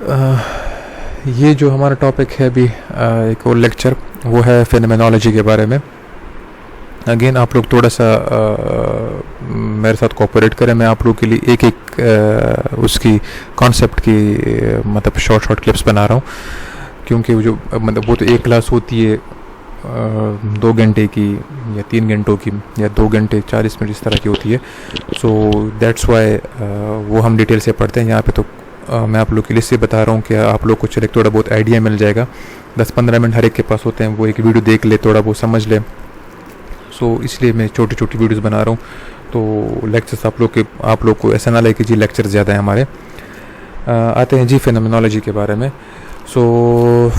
अ, ये जो हमारा टॉपिक है अभी, एक और लेक्चर, वो है फिनोमेनोलॉजी के बारे में। अगेन आप लोग थोड़ा सा मेरे साथ कोऑपरेट करें। मैं आप लोग के लिए एक एक उसकी कॉन्सेप्ट की मतलब शॉर्ट क्लिप्स बना रहा हूँ, क्योंकि वो जो मतलब वो तो एक क्लास होती है 2 घंटे की या 3 घंटों की या 2 घंटे 40 मिनट इस तरह की होती है। सो दैट्स वाई वो हम डिटेल से पढ़ते हैं। यहाँ पे तो मैं आप लोग के लिए इससे बता रहा हूँ कि आप लोग को चले थोड़ा बहुत आइडिया मिल जाएगा। 10-15 मिनट हर एक के पास होते हैं, वो एक वीडियो देख ले, थोड़ा बहुत समझ ले। सो इसलिए मैं छोटी छोटी वीडियोस बना रहा हूँ। तो लेक्चर्स आप लोग को ऐसा ना लगे कि जी लेक्चर ज़्यादा है हमारे। आते हैं जी फिनोमेनोलॉजी के बारे में। So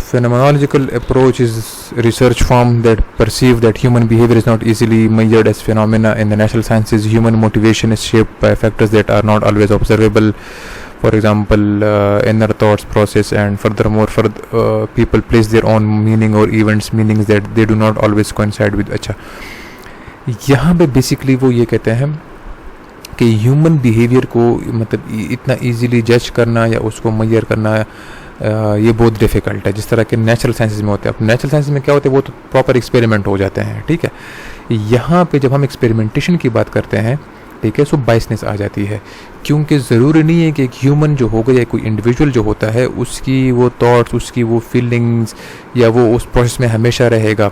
phenomenological approach is research form that perceive that human behavior is not easily measured as phenomena. In the natural sciences, human motivation is shaped by factors that are not always observable. For example, inner thoughts process, and furthermore, people place their own meaning or events meanings that they do not always coincide with. अच्छा, यहाँ पे basically वो ये कहते हैं कि human behaviour को मतलब इतना इजीली जज करना या उसको मेजर करना ये बहुत डिफ़िकल्ट है, जिस तरह के नेचुरल साइंसेज में होते हैं। अब नेचुरल साइंसेज में क्या होते हैं, वो तो प्रॉपर एक्सपेरिमेंट हो जाते हैं, ठीक है। यहाँ पे जब हम एक्सपेरिमेंटेशन की बात करते हैं, ठीक है, सो बाइसनेस आ जाती है, क्योंकि ज़रूरी नहीं है कि एक ह्यूमन जो होगा या कोई इंडिविजुअल जो होता है उसकी वो थॉट्स, उसकी वो फीलिंग्स या वो उस प्रोसेस में हमेशा रहेगा।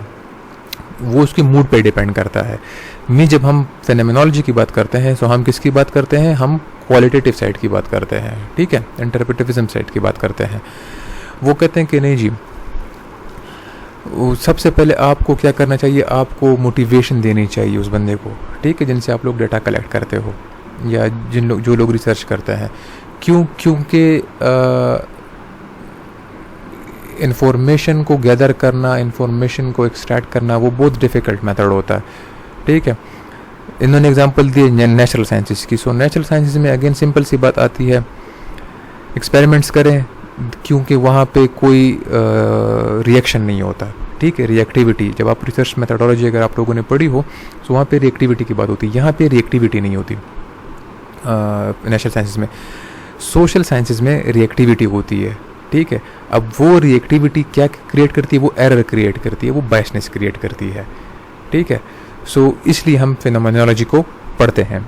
वो उसके मूड पे डिपेंड करता है। जब हम फेनोमेनोलॉजी की बात करते हैं, तो हम किसकी बात करते हैं, हम क्वालिटेटिव साइड की बात करते हैं, ठीक है, इंटरप्रेटिविज्म साइड की बात करते हैं। वो कहते हैं कि नहीं जी, सबसे पहले आपको क्या करना चाहिए, आपको मोटिवेशन देनी चाहिए उस बंदे को, ठीक है, जिनसे आप लोग डाटा कलेक्ट करते हो या जो लोग रिसर्च करते हैं। क्योंकि इंफॉर्मेशन को गैदर करना, इंफॉर्मेशन को एक्सट्रैक्ट करना, वो बहुत डिफ़िकल्ट मेथड होता है, ठीक है। इन्होंने एग्जांपल दिए नेचुरल साइंसेस की। सो नेचुरल साइंसेस में अगेन सिंपल सी बात आती है, एक्सपेरिमेंट्स करें, क्योंकि वहाँ पे कोई रिएक्शन नहीं होता, ठीक है। रिएक्टिविटी, जब आप रिसर्च मेथडोलॉजी अगर आप लोगों ने पढ़ी हो, तो वहाँ पे रिएक्टिविटी की बात होती है। यहाँ पे रिएक्टिविटी नहीं होती नेचुरल साइंसेस में। सोशल साइंसेस में रिएक्टिविटी होती है, ठीक है। अब वो रिएक्टिविटी क्या क्रिएट करती है, वो एरर क्रिएट करती है, वो बायसनेस क्रिएट करती है, ठीक है। सो इसलिए हम फिनोमेनोलॉजी को पढ़ते हैं।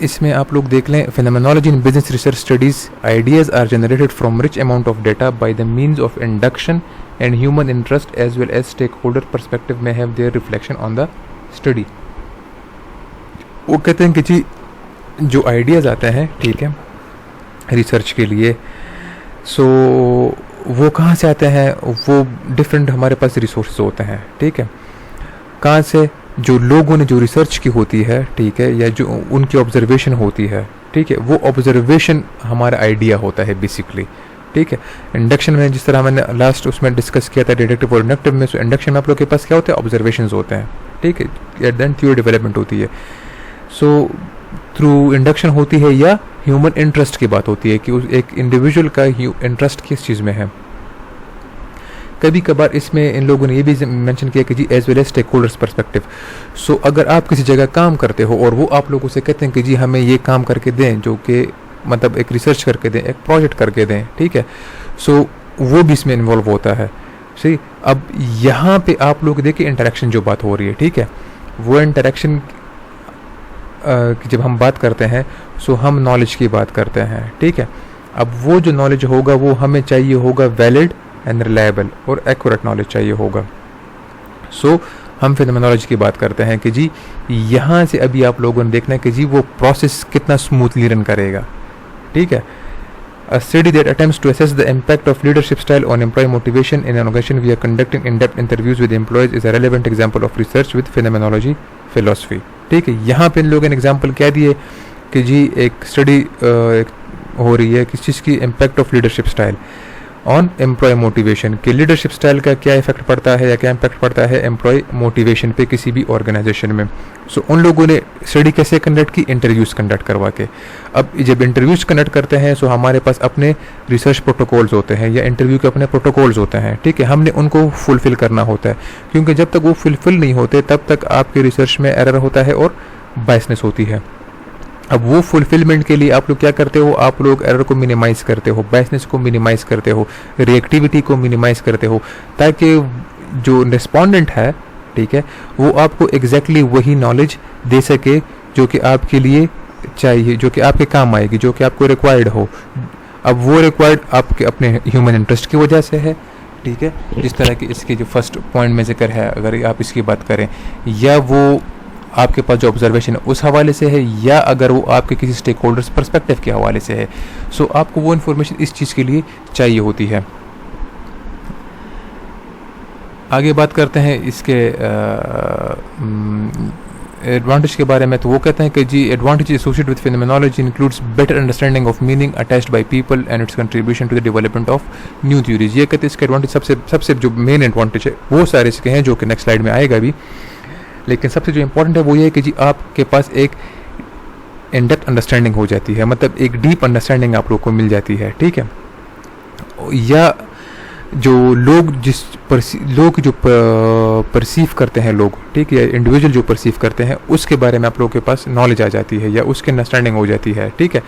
इसमें आप लोग देख लें, phenomenology in business research studies, ideas are generated from rich amount of data by the means of induction and human interest as well as stakeholder perspective में have their reflection on the study. वो कहते हैं कि जी जो ideas आते हैं, ठीक है, रिसर्च के लिए, सो वो कहाँ से आते हैं, वो डिफरेंट हमारे पास रिसोर्सेज होते हैं, ठीक है। कहाँ से, जो लोगों ने जो रिसर्च की होती है, ठीक है, या जो उनकी ऑब्जर्वेशन होती है, ठीक है, वो ऑब्जर्वेशन हमारा आइडिया होता है बेसिकली, ठीक है। इंडक्शन में जिस तरह मैंने लास्ट उसमें डिस्कस किया था डिडक्टिव और इंडक्टिव में, सो इंडक्शन में आप लोग के पास क्या होता है, ऑब्जर्वेशंस होते हैं, ठीक है, एट देन थ्योरी डेवलपमेंट होती है। सो थ्रू इंडक्शन होती है या ह्यूमन इंटरेस्ट की बात होती है कि उस एक इंडिविजुअल का इंटरेस्ट किस चीज़ में है। कभी कभार इसमें इन लोगों ने ये भी मेंशन किया कि जी as well as stakeholders perspective. So अगर आप किसी जगह काम करते हो और वो आप लोगों से कहते हैं कि जी हमें ये काम करके दें, जो कि मतलब एक रिसर्च करके दें, एक प्रोजेक्ट करके दें, ठीक है, सो वो भी इसमें इन्वॉल्व होता है, सही। अब यहाँ पे आप लोग देखिए इंटरेक्शन जो बात हो रही है, ठीक है, वो इंटरेक्शन जब हम बात करते हैं, सो हम नॉलेज की बात करते हैं, ठीक है। अब वो जो नॉलेज होगा वो हमें चाहिए होगा वैलिड एंड रिलायबल और एक्यूरेट नॉलेज चाहिए होगा। सो हम फिनोमेनोलॉजी की बात करते हैं कि जी यहाँ से अभी आप लोगों ने देखना है कि जी वो प्रोसेस कितना स्मूथली रन करेगा, ठीक है। A study that attempts to assess the impact of leadership style on employee motivation in an organization via conducting in-depth interviews with employees is a relevant example of research with phenomenology philosophy, ठीक है। यहाँ पे इन लोगों ने example क्या दिए कि जी एक स्टडी हो रही है किस चीज़ की, impact of leadership style on employ motivation, कि लीडरशिप स्टाइल का क्या इफेक्ट पड़ता है या क्या इम्पैक्ट पड़ता है एम्प्लॉय मोटिवेशन पे किसी भी ऑर्गेनाइजेशन में। सो उन लोगों ने स्टडी कैसे कंडक्ट की, इंटरव्यूज़ कंडक्ट करवा के। अब जब इंटरव्यूज़ कंडक्ट करते हैं, सो हमारे पास अपने रिसर्च प्रोटोकॉल्स होते हैं या इंटरव्यू के अपने प्रोटोकॉल्स होते हैं, ठीक है, हमने उनको फुलफिल करना होता है, क्योंकि जब तक वो फुलफिल नहीं होते तब तक आपके रिसर्च में एरर होता है और बायसनेस होती है। अब वो फुलफिलमेंट के लिए आप लोग क्या करते हो, आप लोग एरर को मिनिमाइज करते हो, बायसनेस को मिनिमाइज करते हो, रिएक्टिविटी को मिनिमाइज करते हो, ताकि जो रिस्पोंडेंट है, ठीक है, वो आपको एग्जैक्टली वही नॉलेज दे सके जो कि आपके लिए चाहिए, जो कि आपके काम आएगी, जो कि आपको रिक्वायर्ड हो। अब वो रिक्वायर्ड आपके अपने ह्यूमन इंटरेस्ट की वजह से है, ठीक है, जिस तरह की इसके जो फर्स्ट पॉइंट में जिक्र है, अगर आप इसकी बात करें, या वो आपके पास जो ऑब्जर्वेशन है उस हवाले से है, या अगर वो आपके किसी स्टेक होल्डर्स पर्सपेक्टिव के हवाले से है। सो आपको वो इन्फॉर्मेशन इस चीज़ के लिए चाहिए होती है। आगे बात करते हैं इसके एडवांटेज के बारे में। तो वो कहते हैं कि जी advantage associated with phenomenology includes better understanding of meaning attached by people and its contribution to the development of new theories. ये कहते हैं इसके एडवांटेज सबसे जो मेन एडवांटेज है वो सारे इसके हैं, जो कि नेक्स्ट स्लाइड में आएगा भी, लेकिन सबसे जो इंपॉर्टेंट है वो ये है कि जी आपके पास एक इन डेप्थ अंडरस्टैंडिंग हो जाती है, मतलब एक डीप अंडरस्टैंडिंग आप लोग को मिल जाती है, ठीक है। या जो लोग जो परसीव करते हैं लोग, ठीक है, इंडिविजुअल जो परसीव करते हैं उसके बारे में आप लोगों के पास नॉलेज आ जाती है, या उसकी अंडरस्टैंडिंग हो जाती है, ठीक है।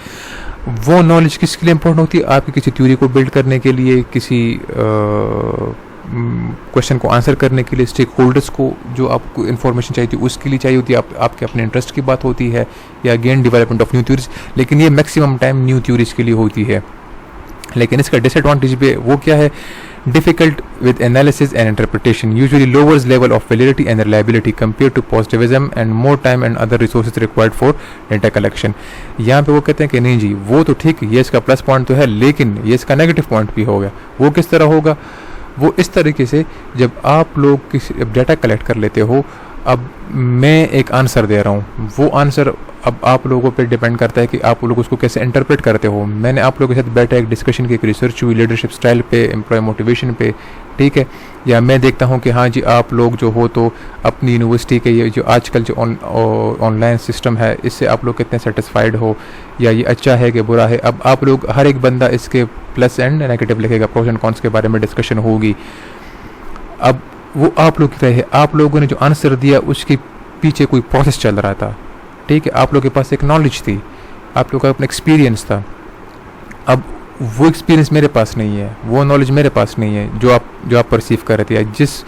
वो नॉलेज किसके लिए इंपॉर्टेंट होती है, आपकी किसी थ्योरी को बिल्ड करने के लिए, किसी क्वेश्चन को आंसर करने के लिए, स्टेक होल्डर्स को जो आपको इन्फॉर्मेशन चाहिए थी उसके लिए चाहिए होती है, आपके अपने इंटरेस्ट की बात होती है, या again development of new theories, लेकिन ये मैक्सिमम टाइम न्यू थ्योरीज के लिए होती है। लेकिन इसका डिसएडवांटेज भी वो क्या है, difficult with analysis and interpretation, usually lowers level of validity and reliability compared to positivism and more time and other resources required for data collection। यहाँ पे वो कहते हैं कि नहीं जी वो तो ठीक, ये इसका प्लस पॉइंट तो है, लेकिन ये इसका नेगेटिव पॉइंट भी हो गया। वो किस तरह होगा, वो इस तरीके से जब आप लोग किसी डाटा कलेक्ट कर लेते हो, अब मैं एक आंसर दे रहा हूँ, वो आंसर अब आप लोगों पे डिपेंड करता है कि आप लोग उसको कैसे इंटरप्रेट करते हो। मैंने आप लोगों के साथ बैठा एक डिस्कशन की, एक रिसर्च हुई लीडरशिप स्टाइल पे, एम्प्लॉय मोटिवेशन पे, ठीक है, या मैं देखता हूँ कि हाँ जी आप लोग जो हो तो अपनी यूनिवर्सिटी के ये जो आजकल जो ऑनलाइन सिस्टम है इससे आप लोग कितने सेटिस्फाइड हो, या ये अच्छा है कि बुरा है। अब आप लोग हर एक बंदा इसके प्लस एंड नेगेटिव लिखेगा, प्रोस एंड कॉन्स के बारे में डिस्कशन होगी। अब वो आप लोग की है, आप लोगों ने जो आंसर दिया उसके पीछे कोई प्रोसेस चल रहा था, ठीक है, आप लोगों के पास एक नॉलेज थी, आप लोगों का अपना एक्सपीरियंस था। अब वो एक्सपीरियंस मेरे पास नहीं है, वो नॉलेज मेरे पास नहीं है जो आप परसीव कर रहे थे, या जिस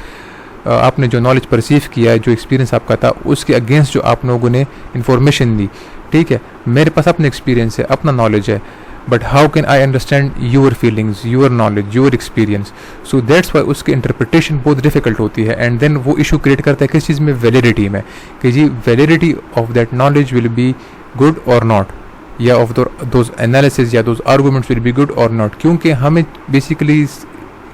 आपने जो नॉलेज परसीव किया है, जो एक्सपीरियंस आपका था उसके अगेंस्ट जो आप लोगों ने इंफॉर्मेशन दी, ठीक है, मेरे पास अपना एक्सपीरियंस है, अपना नॉलेज है, but how can I understand your feelings, your knowledge, your experience. So that's why उसकी इंटरप्रिटेशन बहुत डिफिकल्ट होती है, एंड देन वो इशू क्रिएट करता है किस चीज़ में, वैलिडिटी में, कि जी validity of that knowledge will be good or not, या ऑफ दोज एनालिसिस या those arguments will be good or not. क्योंकि हमें बेसिकली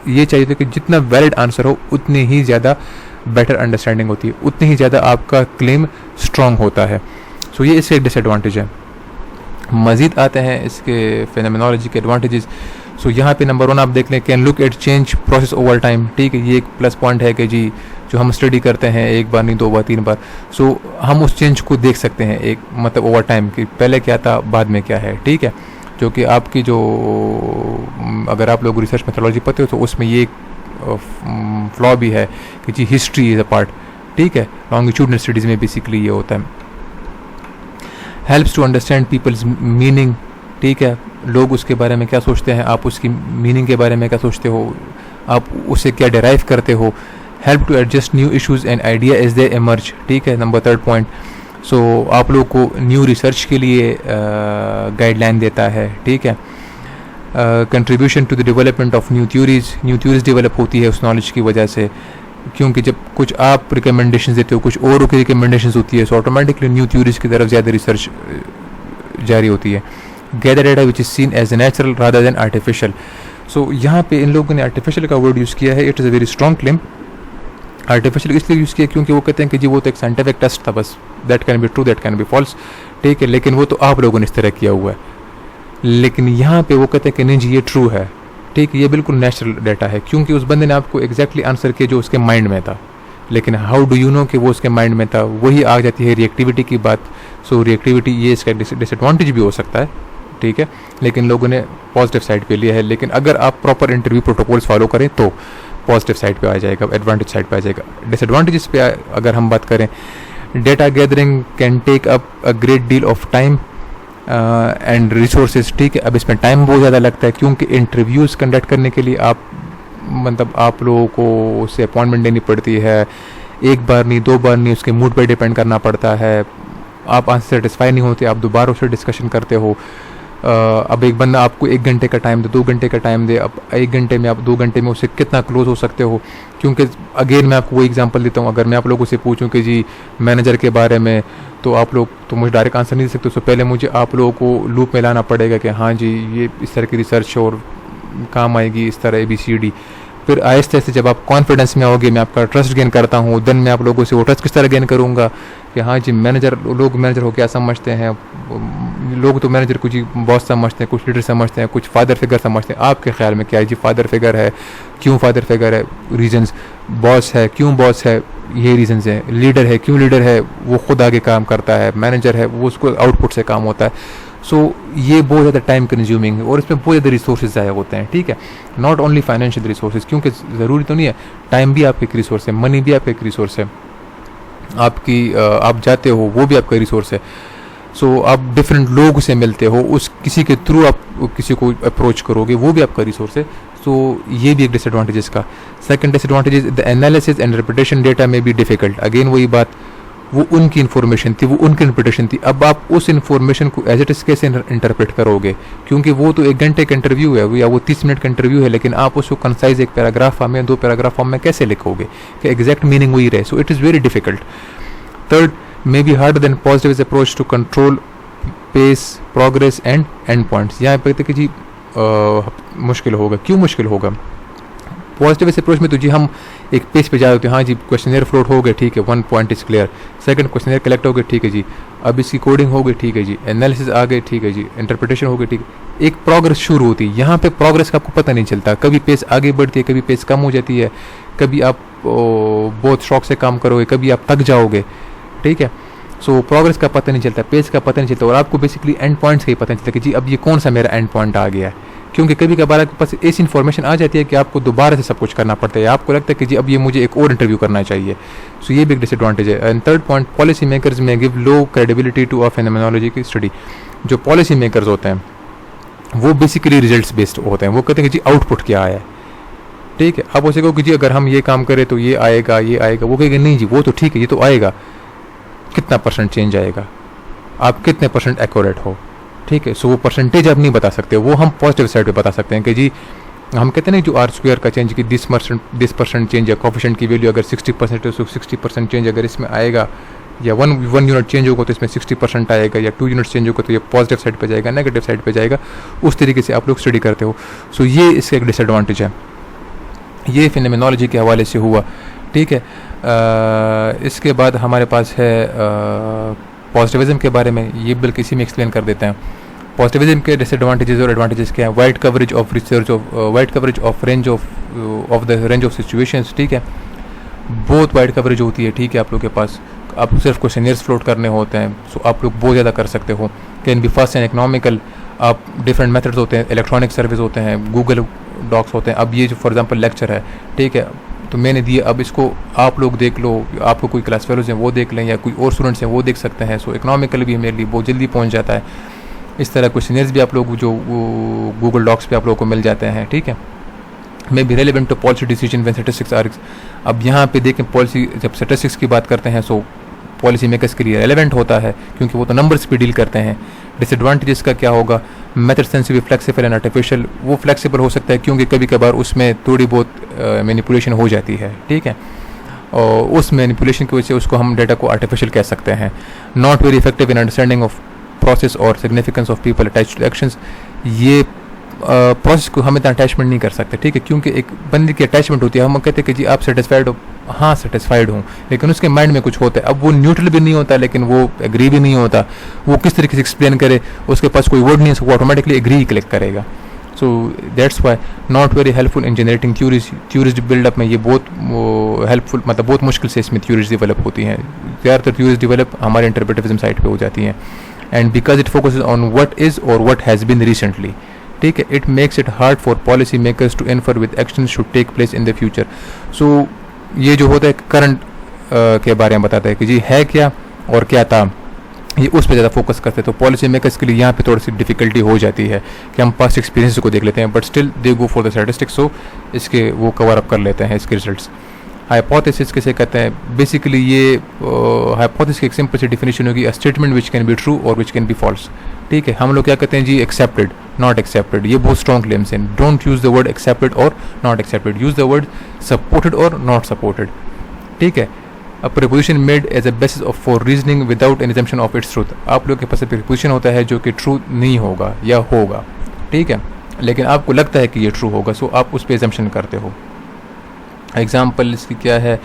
ये चाहिए था कि जितना वैलिड आंसर हो उतनी ही ज़्यादा बेटर अंडरस्टैंडिंग होती है, उतनी ही ज़्यादा आपका क्लेम स्ट्रॉन्ग होता है। सो ये इससे एक डिसएडवांटेज है। मज़ीद आते हैं इसके फेनोमेनोलॉजी के एडवांटेजेस। सो यहाँ पे नंबर 1 आप देख लें, can look at change process over time, ठीक है, ये एक प्लस पॉइंट है कि जी जो हम स्टडी करते हैं एक बार नहीं 2 बार 3 बार, सो हम उस चेंज को देख सकते हैं, एक मतलब ओवर टाइम कि पहले क्या था बाद में क्या है, ठीक है, जो कि आपकी जो अगर आप लोग रिसर्च मेथोलॉजी पढ़ते हो तो उसमें ये फ्लॉ भी है कि जी हिस्ट्री इज़ अ पार्ट, ठीक है, लॉन्गिट्यूडनल स्टडीज़ में बेसिकली ये होता है। Helps to understand people's meaning, ठीक है, लोग उसके बारे में क्या सोचते हैं, आप उसकी मीनिंग के बारे में क्या सोचते हो, आप उससे क्या डिराइव करते हो। Help to adjust new issues and idea as they emerge, ठीक है, नंबर 3 पॉइंट। सो आप लोग को न्यू रिसर्च के लिए गाइडलाइन देता है, ठीक है। Contribution to the development of new theories develop होती है उस नॉलेज की वजह से, क्योंकि जब कुछ आप रिकमेंडेशन देते हो, कुछ और की रिकमेंडेशन होती है, सो ऑटोमेटिकली न्यू थ्योरीज की तरफ ज़्यादा रिसर्च जारी होती है। Gather data which is seen as natural rather than artificial. So यहाँ पे इन लोगों ने आर्टिफिशियल का वर्ड यूज़ किया है, it is a very strong claim. Artificial इसलिए यूज़ किया क्योंकि वो कहते हैं कि जी वो तो एक साइंटिफिक टेस्ट था, बस that can be true that can be false, ठीक है, लेकिन वो तो आप लोगों ने इस तरह किया हुआ है। लेकिन यहाँ पे वो कहते हैं कि नहीं जी ये ट्रू है, ठीक है, ये बिल्कुल नेचुरल डाटा है, क्योंकि उस बंदे ने आपको एग्जैक्टली आंसर किया जो उसके माइंड में था। लेकिन हाउ डू यू नो कि वो उसके माइंड में था, वही आ जाती है रिएक्टिविटी की बात। सो रिएक्टिविटी ये इसका डिसएडवांटेज भी हो सकता है, ठीक है, लेकिन लोगों ने पॉजिटिव साइड पे लिया है। लेकिन अगर आप प्रॉपर इंटरव्यू प्रोटोकॉल्स फॉलो करें तो पॉजिटिव साइड पे आ जाएगा, एडवांटेज साइड पे आ जाएगा। डिसएडवांटेजेस पे अगर हम बात करें, data gathering can take up a great deal of time, and resources, ठीक है। अब इसमें टाइम बहुत ज़्यादा लगता है क्योंकि इंटरव्यूज़ कंडक्ट करने के लिए आप लोगों को उससे अपॉइंटमेंट लेनी पड़ती है, एक बार नहीं, 2 बार नहीं, उसके मूड पर डिपेंड करना पड़ता है। आप आंसर सेटिस्फाई नहीं होते, आप दोबारा उससे डिस्कशन करते हो। अब एक बंदा आपको 1 घंटे का टाइम दे, 2 घंटे का टाइम दे, अब 1 घंटे में आप 2 घंटे में उससे कितना क्लोज हो सकते हो। क्योंकि अगेन मैं आपको वो एग्जांपल देता हूँ, अगर मैं आप लोगों से पूछूं कि जी मैनेजर के बारे में, तो आप लोग तो मुझे डायरेक्ट आंसर नहीं दे सकते। उससे पहले मुझे आप लोगों को लूप में लाना पड़ेगा कि हाँ जी ये इस तरह की रिसर्च और काम आएगी, इस तरह ABCD। फिर आहिस्ते आहिस्ते जब आप कॉन्फिडेंस में आओगे, मैं आपका ट्रस्ट गेन करता हूँ, देन मैं आप लोगों से वो ट्रस्ट किस तरह गेन करूँगा कि हाँ जी लोग मैनेजर को क्या समझते हैं। लोग तो मैनेजर को जी बॉस समझते हैं, कुछ लीडर समझते हैं, कुछ फादर फिगर समझते हैं। आपके ख्याल में क्या है जी फादर फिगर है, क्यों फादर फिगर है, रीजंस, बॉस है क्यों बॉस है, ये रीजंस है, लीडर है क्यों लीडर है, वो खुद आगे काम करता है, मैनेजर है वो उसको आउटपुट से काम होता है। सो ये बहुत ज़्यादा टाइम कंज्यूमिंग है और इसमें बहुत ज़्यादा रिसोर्सेज ज़ाया होते हैं, ठीक है। नॉट ओनली फाइनेंशियल रिसोर्सेज, क्योंकि ज़रूरी तो नहीं है, टाइम भी आपका एक रिसोर्स है, मनी भी आपका एक रिसोर्स है, आप जाते हो वो भी आपका रिसोर्स है। सो आप डिफरेंट लोग से मिलते हो, उस किसी के थ्रू आप किसी को अप्रोच करोगे, वो भी आपका रिसोर्स है। सो ये भी एक डिसएडवांटेज इसका। Second disadvantage, the analysis and interpretation data में बी डिफिकल्ट। अगेन वही बात, वो उनकी इन्फॉर्मेशन थी, वो उनकी इंटरप्रिटेशन थी। अब आप उस इन्फॉर्मेशन को एज इट इज कैसे इंटरप्रेट करोगे, क्योंकि वो तो 1 घंटे का इंटरव्यू है या वो 30 मिनट का इंटरव्यू है, लेकिन आप उसको कंसाइज 1 पैराग्राफ फॉर्म में, 2 पैराग्राफ फॉर्म में कैसे लिखोगे कि एग्जैक्ट मीनिंग वही रहे। So it is very difficult. Third, may be harder than positive approach to control pace, progress and end points. यहाँ पे कि जी मुश्किल होगा। क्यों मुश्किल होगा? पॉजिटिव अप्रोच में तो जी हम एक पेज पे जा रहे होते हैं, हाँ जी क्वेश्चनर फ्लोट हो गए, ठीक है, 1 point is clear. Second questioner collect हो गए, ठीक है जी, अब इसकी कोडिंग हो गई, ठीक है जी, एनालिसिस आ गए, ठीक है जी, इंटरप्रिटेशन हो गई, ठीक है। एक प्रोग्रेस शुरू होती है, यहाँ पे प्रोग्रेस का आपको पता नहीं चलता, कभी पेज आगे बढ़ती है, कभी पेज कम हो जाती है, कभी आप बहुत शौक से काम करोगे, कभी आप थक जाओगे, ठीक है। सो प्रोग्रेस का पता नहीं चलता, पेज का पता नहीं चलता, और आपको बेसिकली एंड पॉइंट्स का ही पता नहीं चलता कि जी अब ये कौन सा मेरा एंड पॉइंट आ गया है। क्योंकि कभी कभार आपके पास ऐसी इन्फॉर्मेशन आ जाती है कि आपको दोबारा से सब कुछ करना पड़ता है, आपको लगता है कि जी अब ये मुझे एक और इंटरव्यू करना चाहिए। सो ये भी एक डिसएडवांटेज है। And third point, policy makers में give low credibility to a phenomenology की स्टडी। जो पॉलिसी मेकर्स होते हैं वो बेसिकली रिजल्ट्स बेस्ड होते हैं, वो कहते हैं कि जी आउटपुट क्या आया है, ठीक है। आप उसे कहो कि जी अगर हम ये काम करें तो ये आएगा, ये आएगा, वो कहेगा नहीं जी वो तो ठीक है, ये तो आएगा, कितना परसेंट चेंज आएगा, आप कितने परसेंट एक्यूरेट हो, ठीक है। सो वो परसेंटेज आप नहीं बता सकते, वो हम पॉजिटिव साइड पे बता सकते हैं कि जी हम कहते हैं ना जो R² का चेंज की 10% चेंज है, कोफिशिएंट की वैल्यू अगर 60% है तो 60% चेंज अगर इसमें आएगा, या 1 यूनिट चेंज होगा तो इसमें 60% आएगा, या 2 यूनिट चेंज होगा तो ये पॉजिटिव साइड पे जाएगा, नेगेटिव साइड पे जाएगा। उस तरीके से आप लोग स्टडी करते हो। सो ये इसका एक डिसएडवांटेज है। ये फेनोमेनोलॉजी के हवाले से हुआ, ठीक है। इसके बाद हमारे पास है पॉजिटिविज्म के बारे में, ये बल्कि इसी में एक्सप्लेन कर देते हैं। पॉजिटिविज्म के डिसएडवांटेजेस और एडवांटेजेस क्या हैं? Wide coverage of research, wide coverage of range of situations, ठीक है, बहुत वाइड कवरेज होती है, ठीक है। आप लोग के पास आप सिर्फ क्वेश्चनर्स फ्लोट करने होते हैं, सो आप लोग बहुत ज़्यादा कर सकते हो। Can be fast and economical, आप डिफरेंट मेथड्स होते हैं, इलेक्ट्रॉनिक सर्विस होते हैं, गूगल डॉक्स होते हैं। अब ये जो फॉर एग्जांपल लेक्चर है, ठीक है, तो मैंने दिया, अब इसको आप लोग देख लो, आपको कोई क्लास फेलोज हैं वो देख लें, या कोई और स्टूडेंट्स हैं वो देख सकते हैं। सो इकोनॉमिकल भी मेरे लिए बहुत जल्दी पहुंच जाता है। इस तरह क्वेश्चनर्स भी आप लोग जो गूगल डॉक्स पे आप लोगों को मिल जाते हैं, ठीक है। May be relevant to policy decision when statistics are. अब यहाँ पे देखें पॉलिसी, जब स्टैटिस्टिक्स की बात करते हैं सो पॉलिसी मेकर्स के लिए रेलेवेंट होता है क्योंकि वो तो नंबर्स पे डील करते हैं। डिसएडवांटेजेस का क्या होगा? Method sensitive, flexible and artificial. वो फ्लेक्सिबल हो सकता है क्योंकि कभी कभार उसमें थोड़ी बहुत मैनिपुलेशन हो जाती है, ठीक है, और उस मैनिपुलेशन की वजह से उसको हम डेटा को आर्टिफिशियल कह सकते हैं। Not very effective in understanding of process और significance of people attached to actions. ये प्रोसेस को हम इतना अटैचमेंट नहीं कर सकते, ठीक है, क्योंकि एक बंदे की अटैचमेंट होती है। हम कहते हैं कि जी आप सेटिस्फाइड हो, हाँ सेटिस्फाइड हूँ, लेकिन उसके माइंड में कुछ होता है। अब वो न्यूट्रल भी नहीं होता, लेकिन वो एग्री भी नहीं होता। वो किस तरीके से एक्सप्लेन करे, उसके पास कोई वर्ड नहीं है, वो ऑटोमेटिकली एग्री ही क्लिक करेगा। So that's why not very helpful in generating theories buildup में। ये बहुत हेल्पफुल, मतलब बहुत मुश्किल से इसमें थ्योरीज डेवलप होती हैं। ज़्यादातर थ्योरीज डेवलप हमारे इंटरप्रेटिविज्म साइड पे हो जाती हैं। And because it focuses on what is और व्हाट हैज़ बीन रिसेंटली, ठीक है, it makes it hard for policy makers to infer with action should take place in the future. So ये जो होता है करंट के बारे में बताता है कि जी है क्या और क्या था, ये उस पर ज़्यादा फोकस करते हैं। तो पॉलिसी मेकर्स के लिए यहाँ पे थोड़ी सी डिफिकल्टी हो जाती है कि हम पास्ट एक्सपीरियंस को देख लेते हैं, but still they go for the statistics, सो इसके वो कवर अप कर लेते हैं इसके रिजल्ट्स। हाइपोथेसिस किसे कहते हैं? बेसिकली ये हाइपोथेसिस की एक सिंपल सी डिफिनेशन होगी, a statement which can be true और विच कैन बी फॉल्स। ठीक है, हम लोग क्या कहते हैं जी, एक्सेप्टेड, नॉट एक्सेप्टेड, ये बहुत स्ट्रॉन्ग क्लेम्स हैं। Don't use the word accepted or not accepted, use the word supported or not supported. ठीक है, a preposition made as a basis of for reasoning without an assumption of its truth. आप लोग के पास preposition होता है जो कि true नहीं होगा या होगा, ठीक है, लेकिन आपको लगता है कि ये ट्रू होगा, सो आप उस पर एजम्पशन करते हो। एग्जाम्पल इसकी क्या है?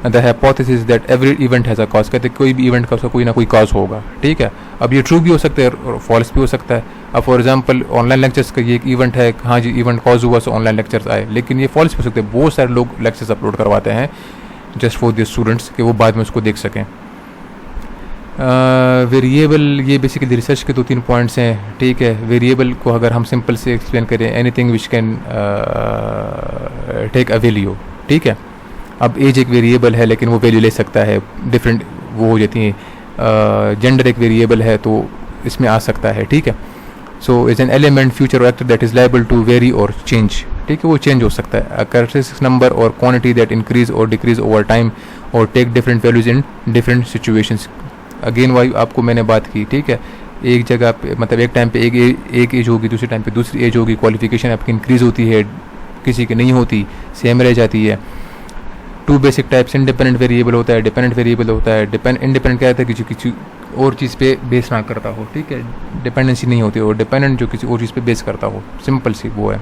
The hypothesis that every event has a cause, कहते हैं कोई भी इवेंट का उसका कोई ना कोई कॉज होगा। ठीक है, अब ये ट्रू भी हो सकता है और फॉल्स भी हो सकता है। अब फॉर एग्जांपल ऑनलाइन लेक्चर्स का ये एक इवेंट है, हाँ जी इवेंट कॉज हुआ सो ऑनलाइन लेक्चर्स आए, लेकिन ये फॉल्स भी हो सकते हैं। बहुत सारे लोग लेक्चर्स अपलोड करवाते हैं जस्ट फॉर द स्टूडेंट्स कि वो बाद में उसको देख सकें। वेरिएबल, ये बेसिकली रिसर्च के 2-3 पॉइंट्स हैं। ठीक है, वेरिएबल को अगर हम सिंपल से एक्सप्लेन करें, anything which can take a value. ठीक है, अब एज एक वेरिएबल है लेकिन वो वैल्यू ले सकता है, डिफरेंट वो हो जाती हैं। जेंडर एक वेरिएबल है तो इसमें आ सकता है। ठीक है, so is an element future actor that is liable to vary और चेंज। ठीक है, वो चेंज हो सकता है। कैरेक्टरिस्टिक नंबर और क्वांटिटी दैट इंक्रीज और डिक्रीज ओवर टाइम और take different values in different situations. Again वही आपको मैंने बात की। ठीक है, एक जगह पे मतलब एक टाइम पे एक एज होगी, दूसरे टाइम पे दूसरी एज होगी, क्वालिफिकेशन आपकी इंक्रीज होती है, किसी की नहीं होती, सेम रह जाती है। 2 बेसिक टाइप्स, इंडिपेंडेंट वेरिएबल होता है, डिपेंडेंट वेरिएबल होता है। इंडिपेंडेंट क्या होता है कि जो किसी और चीज़ पे बेस ना करता हो। ठीक है, डिपेंडेंसी नहीं होती, और डिपेंडेंट जो किसी और चीज़ पे बेस करता हो, सिंपल सी वो है।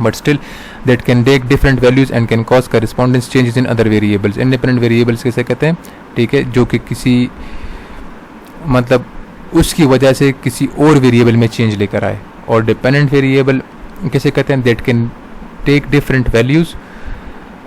But still that can take different values and can cause correspondence changes in other variables. Independent variables कैसे कहते हैं? ठीक है, जो कि किसी मतलब उसकी वजह से किसी और वेरिएबल में चेंज लेकर आए। और डिपेंडेंट वेरिएबल कैसे कहते हैं? That can take different values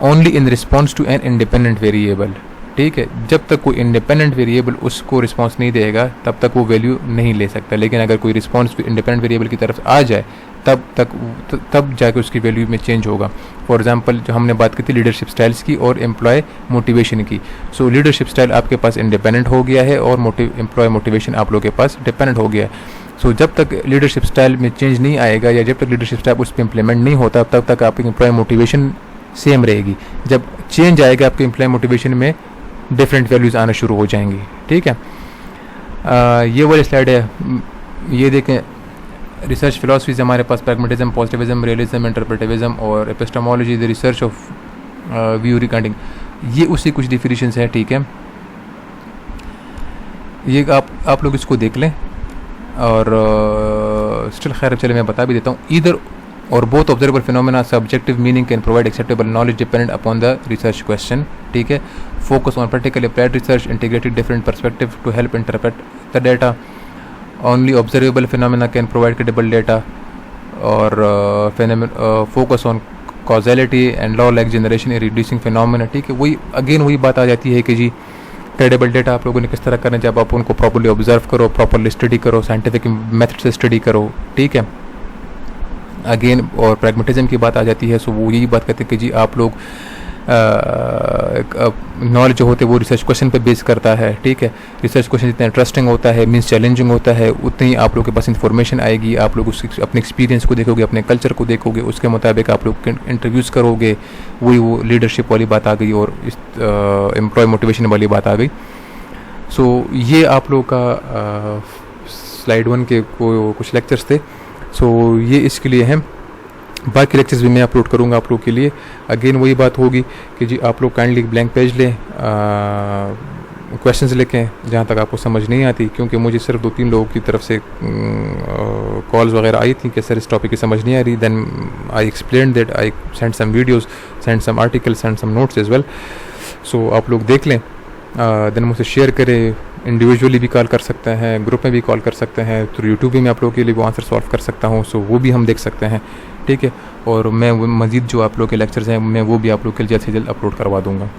only in response to an independent variable. ठीक है, जब तक कोई इंडिपेंडेंट वेरिएबल उसको रिस्पॉन्स नहीं देगा तब तक वो वैल्यू नहीं ले सकता, लेकिन अगर कोई रिस्पॉन्स इंडिपेंडेंट वेरिएबल की तरफ आ जाए तब जाके उसकी वैल्यू में चेंज होगा। फॉर एग्जांपल जो हमने बात की थी लीडरशिप स्टाइल्स की और एम्प्लॉय मोटिवेशन की, सो लीडरशिप स्टाइल आपके पास इंडिपेंडेंट हो गया है और एम्प्लॉय मोटिवेशन आप लोगों के पास डिपेंडेंट हो गया है। सो जब तक लीडरशिप स्टाइल में चेंज नहीं आएगा या जब तक लीडरशिप स्टाइल उस पर इम्प्लीमेंट नहीं होता तब तक आपकी एम्प्लॉय मोटिवेशन सेम रहेगी। जब चेंज आएगा आपके एम्प्लॉय मोटिवेशन में डिफरेंट वैल्यूज़ आना शुरू हो जाएंगी। ठीक है, ये वाली स्लाइड है, ये देखें। रिसर्च फिलॉसफीज हमारे पास प्रैग्मेटिज्म, पॉजिटिविज्म, रियलिज्म, इंटरप्रेटिविज्म और epistemology, the research of view regarding, ये उसी कुछ डिफिनीशंस हैं। ठीक है, ये आप लोग इसको देख लें और स्टिल खैर चले मैं बता भी देता हूँ। Either or both observable phenomena subjective meaning can provide acceptable knowledge dependent upon the research question. ठीक है, focus on practically applied research, integrated different perspective to help interpret the data. Only observable phenomena can provide credible data और focus on causality and law like generation in reducing phenomena. ठीक है, वही again वही बात आ जाती है कि जी credible data आप लोगों ने किस तरह करना, जब आप उनको प्रॉपर्ली ऑब्जर्व करो, प्रॉपर्ली स्टडी करो, साइंटिफिक मेथड से स्टडी करो। ठीक है, अगेन और प्रैग्मेटिज्म की बात आ जाती है। सो वो यही बात कहते हैं कि जी आप लोग नॉलेज जो होते हैं वो रिसर्च क्वेश्चन पे बेस करता है। ठीक है, रिसर्च क्वेश्चन जितना इंटरेस्टिंग होता है, मीन्स चैलेंजिंग होता है, उतनी ही आप लोगों के पास इंफॉर्मेशन आएगी। आप लोग उसकी अपने एक्सपीरियंस को देखोगे, अपने कल्चर को देखोगे, उसके मुताबिक आप लोग इंटरव्यूज़ करोगे। वही वो लीडरशिप वाली बात आ गई और एम्प्लॉय मोटिवेशन वाली बात आ गई। सो ये आप लोग का स्लाइड 1 के कुछ लेक्चर्स थे। सो ये इसके लिए हैं, बाकी लेक्चर्स भी मैं अपलोड करूँगा आप लोग के लिए। अगेन वही बात होगी कि जी आप लोग काइंडली ब्लैंक पेज लें, क्वेश्चंस लिखें जहाँ तक आपको समझ नहीं आती, क्योंकि मुझे सिर्फ 2-3 लोगों की तरफ से कॉल्स वगैरह आई थी कि सर इस टॉपिक की समझ नहीं आ रही। Then I explain that, I send some videos, send some article, send some notes as well. So आप लोग देख लें, देन मुझसे शेयर करें। इंडिविजुअली भी कॉल कर सकते हैं, ग्रुप में भी कॉल कर सकते हैं, तो यूट्यूब भी मैं आप लोगों के लिए वो आंसर सॉल्व कर सकता हूँ। सो वो भी हम देख सकते हैं। ठीक है, और मैं मज़ीद जो आप लोग के लेक्चर्स हैं मैं वो भी आप लोग के लिए जल्द से जल्द अपलोड करवा दूँगा।